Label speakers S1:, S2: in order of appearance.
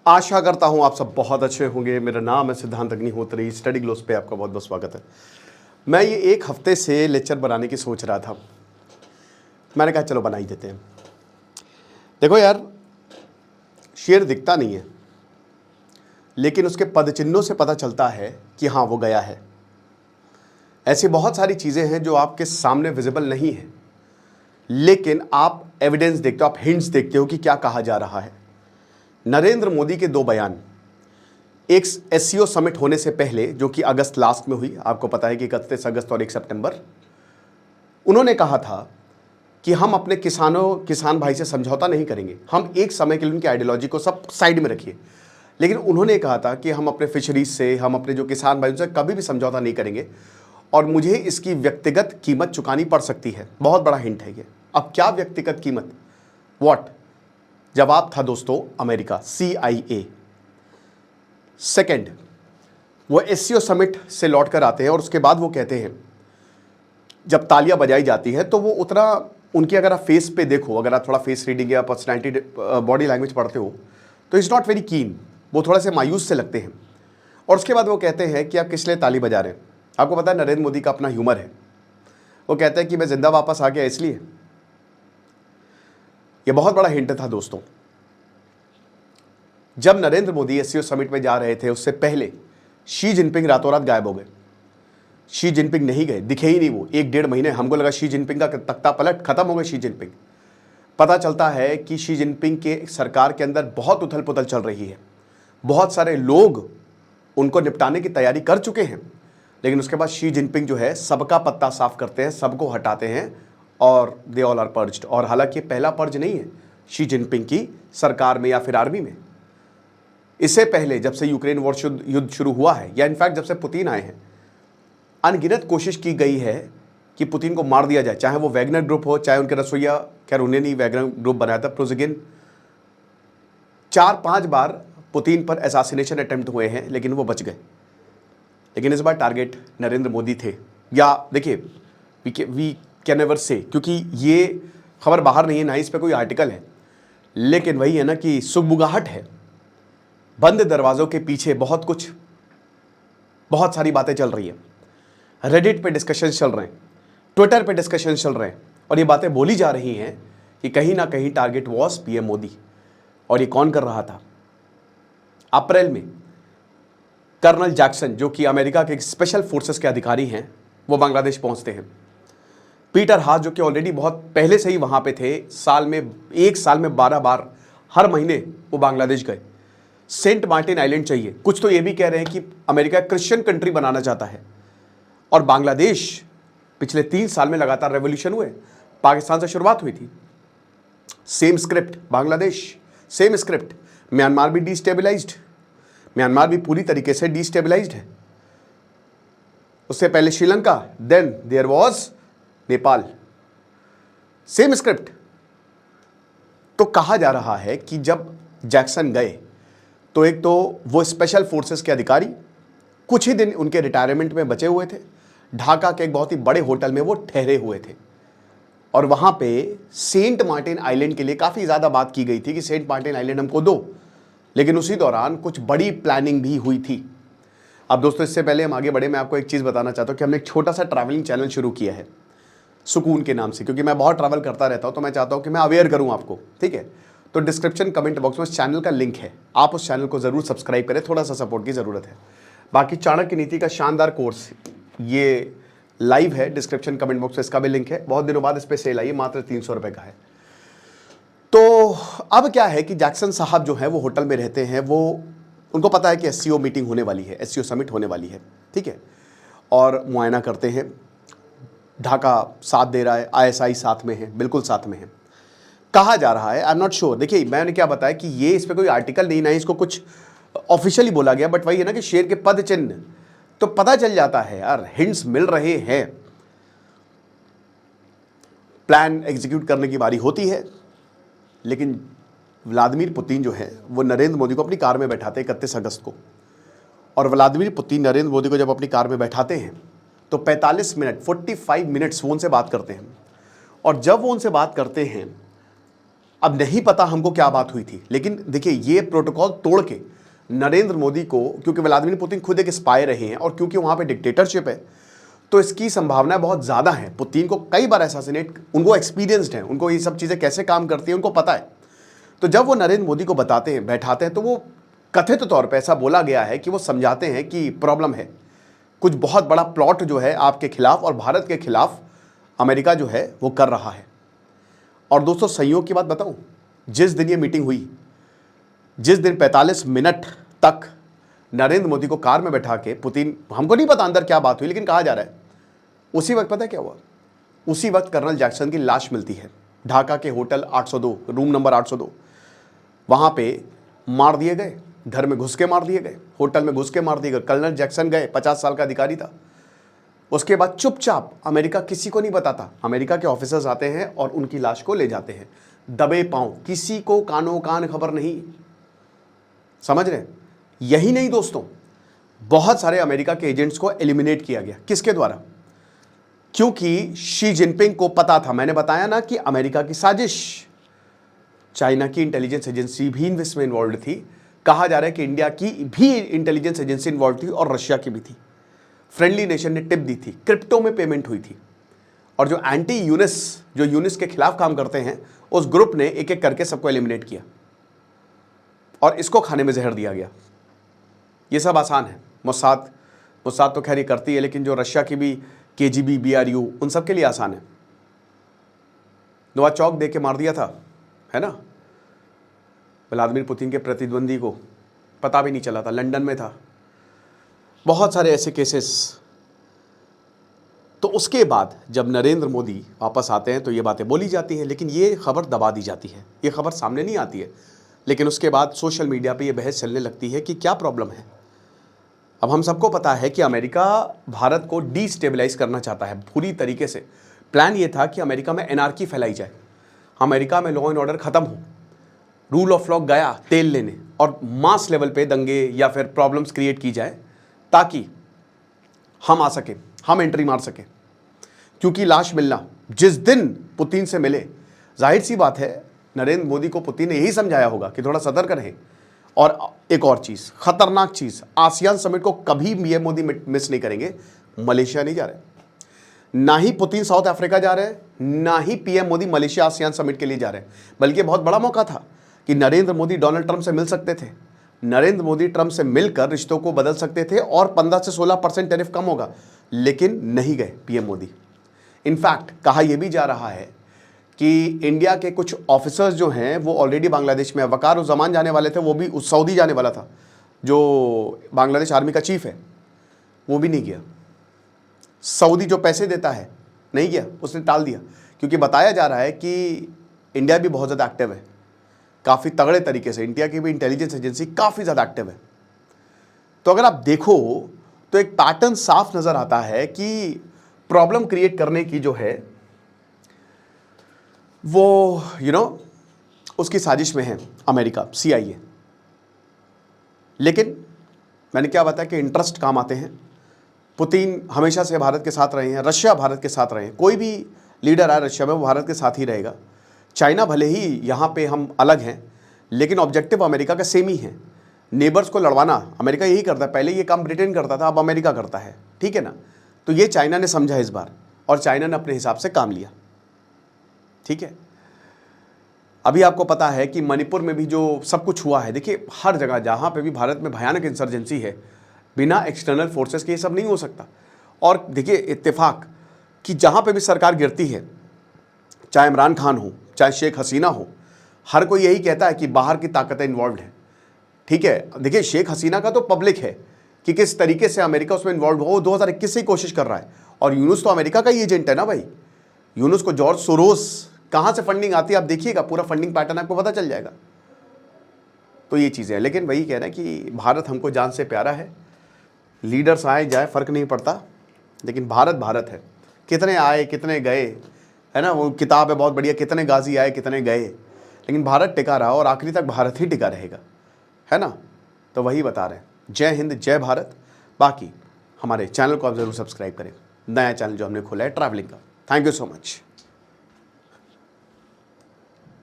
S1: आशा करता हूँ आप सब बहुत अच्छे होंगे। मेरा नाम है सिद्धांत अग्निहोत्री। स्टडी ग्लोस पे आपका बहुत बहुत स्वागत है। मैं ये एक हफ्ते से लेक्चर बनाने की सोच रहा था। मैंने कहा चलो बना ही देते हैं। देखो यार, शेर दिखता नहीं है, लेकिन उसके पदचिन्हों से पता चलता है कि हाँ वो गया है। ऐसी बहुत सारी चीज़ें हैं जो आपके सामने विजिबल नहीं है, लेकिन आप एविडेंस देखते हो, आप हिंट्स देखते हो कि क्या कहा जा रहा है। नरेंद्र मोदी के दो बयान, एक एससीओ समिट होने से पहले जो कि अगस्त लास्ट में हुई, आपको पता है कि 31 अगस्त और 1 सितंबर, उन्होंने कहा था कि हम अपने किसान भाई से समझौता नहीं करेंगे, हम एक समय के लिए उनकी आइडियोलॉजी को सब साइड में रखिए, लेकिन उन्होंने कहा था कि हम अपने फिशरीज से, हम अपने जो किसान भाइयों से कभी भी समझौता नहीं करेंगे और मुझे इसकी व्यक्तिगत कीमत चुकानी पड़ सकती है। बहुत बड़ा हिंट है ये। अब क्या व्यक्तिगत कीमत? व्हाट? जवाब था दोस्तों अमेरिका, CIA। सेकंड, वो एससीओ समिट से लौट कर आते हैं और उसके बाद वो कहते हैं, जब तालियां बजाई जाती है तो वो उतना, उनकी अगर आप फेस पे देखो, अगर आप थोड़ा फेस रीडिंग या पर्सनैलिटी बॉडी लैंग्वेज पढ़ते हो तो इज़ नॉट वेरी कीन, वो थोड़ा से मायूस से लगते हैं। और उसके बाद वो कहते हैं कि आप किस लिए ताली बजा रहे हैं। आपको पता है नरेंद्र मोदी का अपना ह्यूमर है, वो कहते हैं कि मैं जिंदा वापस आ गया इसलिए। ये बहुत बड़ा हिंट था दोस्तों। जब नरेंद्र मोदी एससीओ समिट में जा रहे थे उससे पहले शी जिनपिंग रातों रात गायब हो गए। शी जिनपिंग नहीं गए, दिखे ही नहीं वो 1-1.5 महीने। हमको लगा शी जिनपिंग का तख्ता पलट, खत्म हो गए शी जिनपिंग। पता चलता है कि शी जिनपिंग के सरकार के अंदर बहुत उथल पुथल चल रही है, बहुत सारे लोग उनको निपटाने की तैयारी कर चुके हैं, लेकिन उसके बाद शी जिनपिंग जो है सबका पत्ता साफ करते हैं, सबको हटाते हैं और दे ऑल आर पर्ज्ड। और हालांकि पहला पर्ज नहीं है शी जिनपिंग की सरकार में या फिर आर्मी में। इससे पहले जब से यूक्रेन वॉर युद्ध शुरू हुआ है, या इनफैक्ट जब से पुतिन आए हैं, अनगिनत कोशिश की गई है कि पुतिन को मार दिया जाए, चाहे वो वैगनर ग्रुप हो, चाहे उनके रसोइया, खैर उन्हें नहीं वैगनर ग्रुप बनाया था, प्रोजिगिन। 4-5 बार पुतिन पर असैसिनेशन अटेम्प्ट हुए हैं, लेकिन वो बच गए। लेकिन इस बार टारगेट नरेंद्र मोदी थे। या देखिए, वी कैन नेवर से, क्योंकि ये खबर बाहर नहीं है, ना इस पर कोई आर्टिकल है, लेकिन वही है ना कि सुगबुगाहट है। बंद दरवाजों के पीछे बहुत कुछ, बहुत सारी बातें चल रही हैं। रेडिट पे डिस्कशन चल रहे हैं, ट्विटर पे डिस्कशन चल रहे हैं, और ये बातें बोली जा रही हैं कि कहीं ना कहीं टारगेट वॉज पीएम मोदी। और ये कौन कर रहा था? अप्रैल में कर्नल जैक्सन, जो कि अमेरिका के स्पेशल फोर्सेस के अधिकारी हैं, वो बांग्लादेश पहुंचते हैं। पीटर हास, जो कि ऑलरेडी बहुत पहले से ही वहां पे थे, एक साल में 12 बार हर महीने वो बांग्लादेश गए। सेंट मार्टिन आइलैंड चाहिए। कुछ तो ये भी कह रहे हैं कि अमेरिका क्रिश्चियन कंट्री बनाना चाहता है। और बांग्लादेश पिछले 3 साल में लगातार रेवोल्यूशन हुए। पाकिस्तान से शुरुआत हुई थी, same script, Bangladesh same script. Myanmar भी डिस्टेबलाइज्ड, म्यांमार भी पूरी तरीके से डिस्टेबलाइज्ड है। उससे पहले Sri Lanka, then there was Nepal, same script. तो कहा जा रहा है कि जब जैक्सन गए तो एक तो वो स्पेशल फोर्सेस के अधिकारी कुछ ही दिन उनके रिटायरमेंट में बचे हुए थे, ढाका के एक बहुत ही बड़े होटल में वो ठहरे हुए थे। और वहां पे सेंट मार्टिन आइलैंड के लिए काफ़ी ज़्यादा बात की गई थी कि सेंट मार्टिन आइलैंड हमको दो, लेकिन उसी दौरान कुछ बड़ी प्लानिंग भी हुई थी। अब दोस्तों, इससे पहले हम आगे बढ़े, मैं आपको एक चीज़ बताना चाहता हूँ कि हमने एक छोटा सा ट्रैवलिंग चैनल शुरू किया है सुकून के नाम से, क्योंकि मैं बहुत ट्रैवल करता रहता हूँ, तो मैं चाहता हूँ कि मैं अवेयर करूँ आपको, ठीक है। तो डिस्क्रिप्शन कमेंट बॉक्स में उस चैनल का लिंक है, आप उस चैनल को ज़रूर सब्सक्राइब करें, थोड़ा सा सपोर्ट की ज़रूरत है। बाकी चाणक्य नीति का शानदार कोर्स ये लाइव है, डिस्क्रिप्शन कमेंट बॉक्स में इसका भी लिंक है। बहुत दिनों बाद इस पर सेल आई है, मात्र 300 रुपये का है। तो अब क्या है कि जैक्सन साहब जो है वो होटल में रहते हैं, वो उनको पता है कि एससीओ मीटिंग होने वाली है, एससीओ समिट होने वाली है, ठीक है। और मुआयना करते हैं, ढाका साथ दे रहा है, ISI साथ में है, बिल्कुल साथ में है। कहा जा रहा है, आई एम नॉट श्योर, देखिए मैंने क्या बताया कि ये इस पर कोई आर्टिकल नहीं ना, इसको कुछ ऑफिशियली बोला गया, बट वही है ना कि शेर के पद चिन्ह तो पता चल जाता है यार, हिंट्स मिल रहे हैं। प्लान एग्जीक्यूट करने की बारी होती है, लेकिन व्लादिमीर पुतिन जो है वो नरेंद्र मोदी को अपनी कार में बैठाते हैं 31 अगस्त को। और व्लादिमीर पुतिन नरेंद्र मोदी को जब अपनी कार में बैठाते हैं तो 45 मिनट्स वो उनसे बात करते हैं। और जब वो उनसे बात करते हैं अब नहीं पता हमको क्या बात हुई थी, लेकिन देखिए ये प्रोटोकॉल तोड़ के नरेंद्र मोदी को, क्योंकि व्लादिमीर पुतिन खुद एक स्पाई रहे हैं और क्योंकि वहाँ पे डिक्टेटरशिप है, तो इसकी संभावना बहुत ज़्यादा है। पुतिन को कई बार असैसिनेट, उनको एक्सपीरियंस्ड है, उनको ये सब चीज़ें कैसे काम करती हैं उनको पता है। तो जब वो नरेंद्र मोदी को बताते हैं, बैठाते हैं, तो वो कथित तौर पे ऐसा बोला गया है कि वो समझाते हैं कि प्रॉब्लम है, कुछ बहुत बड़ा प्लॉट जो है आपके खिलाफ और भारत के खिलाफ अमेरिका जो है वो कर रहा है। और दोस्तों संयोग की बात बताऊं, जिस दिन ये मीटिंग हुई, जिस दिन 45 मिनट तक नरेंद्र मोदी को कार में बैठा के पुतिन, हमको नहीं पता अंदर क्या बात हुई, लेकिन कहा जा रहा है उसी वक्त पता है क्या हुआ, उसी वक्त कर्नल जैक्सन की लाश मिलती है ढाका के होटल 802, रूम नंबर 802, वहां पे मार दिए गए, घर में घुस के मार दिए गए, होटल में घुस के मार दिए गए। कर्नल जैक्सन गए, 50 साल का अधिकारी था। उसके बाद चुपचाप, अमेरिका किसी को नहीं बताता, अमेरिका के ऑफिसर्स आते हैं और उनकी लाश को ले जाते हैं दबे पांव, किसी को कानो कान खबर नहीं, समझ रहे? यही नहीं दोस्तों, बहुत सारे अमेरिका के एजेंट्स को एलिमिनेट किया गया। किसके द्वारा? क्योंकि शी जिनपिंग को पता था, मैंने बताया ना कि अमेरिका की साजिश, चाइना की इंटेलिजेंस एजेंसी भी इसमें इन्वॉल्व थी, कहा जा रहा है कि इंडिया की भी इंटेलिजेंस एजेंसी इन्वॉल्व थी और रशिया की भी थी। फ्रेंडली नेशन ने टिप दी थी, क्रिप्टो में पेमेंट हुई थी, और जो एंटी यूनिस, जो यूनिस के खिलाफ काम करते हैं, उस ग्रुप ने एक एक करके सबको एलिमिनेट किया और इसको खाने में जहर दिया गया। ये सब आसान है, मोसाद तो खैर ये करती है, लेकिन जो रशिया की भी KGB, BRU, उन सब के लिए आसान है। नोवाचौक दे के मार दिया था, है ना, व्लादिमीर पुतिन के प्रतिद्वंदी को, पता भी नहीं चला था, लंदन में था। बहुत सारे ऐसे केसेस। तो उसके बाद जब नरेंद्र मोदी वापस आते हैं तो ये बातें बोली जाती हैं, लेकिन ये खबर दबा दी जाती है, ये खबर सामने नहीं आती है। लेकिन उसके बाद सोशल मीडिया पे ये बहस चलने लगती है कि क्या प्रॉब्लम है। अब हम सबको पता है कि अमेरिका भारत को डीस्टेबलाइज करना चाहता है पूरी तरीके से। प्लान ये था कि अमेरिका में एनार्की फैलाई जाए, अमेरिका में लॉ एंड ऑर्डर खत्म हो, रूल ऑफ लॉ गया तेल लेने, और मास लेवल पे दंगे या फिर प्रॉब्लम्स क्रिएट की जाए ताकि हम आ सके, हम एंट्री मार सके। क्योंकि लाश मिलना, जिस दिन पुतिन से मिले, जाहिर सी बात है नरेंद्र मोदी को पुतिन ने यही समझाया होगा कि थोड़ा सतर्क रहें। और एक और चीज़, खतरनाक चीज़, आसियान समिट को कभी पीएम मोदी मिस नहीं करेंगे। मलेशिया नहीं जा रहे, ना ही पुतिन साउथ अफ्रीका जा रहे हैं, ना ही PM Modi Malaysia ASEAN summit के लिए जा रहे हैं। बल्कि बहुत बड़ा मौका था कि नरेंद्र मोदी डोनाल्ड ट्रंप से मिल सकते थे, नरेंद्र मोदी ट्रंप से मिलकर रिश्तों को बदल सकते थे और 15 से 16% टैरिफ कम होगा, लेकिन नहीं गए पीएम मोदी। इनफैक्ट कहा यह भी जा रहा है कि इंडिया के कुछ ऑफिसर्स जो हैं वो ऑलरेडी बांग्लादेश में, वकार उज़्ज़मान जाने वाले थे, वो भी सऊदी जाने वाला था, जो बांग्लादेश आर्मी का चीफ है, वो भी नहीं गया। सऊदी जो पैसे देता है नहीं गया, उसने टाल दिया, क्योंकि बताया जा रहा है कि इंडिया भी बहुत ज़्यादा एक्टिव है, काफ़ी तगड़े तरीके से। इंडिया की भी इंटेलिजेंस एजेंसी काफ़ी ज़्यादा एक्टिव है। तो अगर आप देखो तो एक पैटर्न साफ नज़र आता है कि प्रॉब्लम क्रिएट करने की जो है वो उसकी साजिश में है अमेरिका, CIA। लेकिन मैंने क्या बताया कि इंटरेस्ट काम आते हैं। पुतिन हमेशा से भारत के साथ रहे हैं, रशिया भारत के साथ रहे हैं, कोई भी लीडर आए रशिया में वो भारत के साथ ही रहेगा। चाइना भले ही यहाँ पे हम अलग हैं, लेकिन ऑब्जेक्टिव अमेरिका का सेम ही है, नेबर्स को लड़वाना। अमेरिका यही करता है, पहले ये काम ब्रिटेन करता था, अब अमेरिका करता है, ठीक है ना। तो ये चाइना ने समझा इस बार, और चाइना ने अपने हिसाब से काम लिया, ठीक है। अभी आपको पता है कि मणिपुर में भी जो सब कुछ हुआ है, देखिए हर जगह जहाँ पे भी भारत में भयानक इंसर्जेंसी है, बिना एक्सटर्नल फोर्सेस के ये सब नहीं हो सकता। और देखिए इत्तेफाक कि जहाँ पे भी सरकार गिरती है, चाहे इमरान खान हो, चाहे शेख हसीना हो, हर कोई यही कहता है कि बाहर की ताकतें इन्वॉल्व हैं, ठीक है। देखिए शेख हसीना का तो पब्लिक है कि किस तरीके से अमेरिका उसमें इन्वॉल्व हो, 2021 से ही कोशिश कर रहा है। और यूनुस तो अमेरिका का ही एजेंट है ना भाई। यूनुस को जॉर्ज सोरोस, कहाँ से फंडिंग आती है आप देखिएगा, पूरा फंडिंग पैटर्न आपको पता चल जाएगा। तो ये चीज़ें हैं, लेकिन वही कहना है कि भारत हमको जान से प्यारा है। लीडर्स आए जाए फ़र्क नहीं पड़ता, लेकिन भारत भारत है। कितने आए कितने गए, है ना, वो किताब है बहुत बढ़िया, कितने गाजी आए कितने गए, लेकिन भारत टिका रहा और आखिरी तक भारत ही टिका रहेगा, है ना। तो वही बता रहे हैं। जय हिंद, जय भारत। बाकी हमारे चैनल को आप ज़रूर सब्सक्राइब करें, नया चैनल जो हमने खोला है ट्रैवलिंग का। Thank you so much.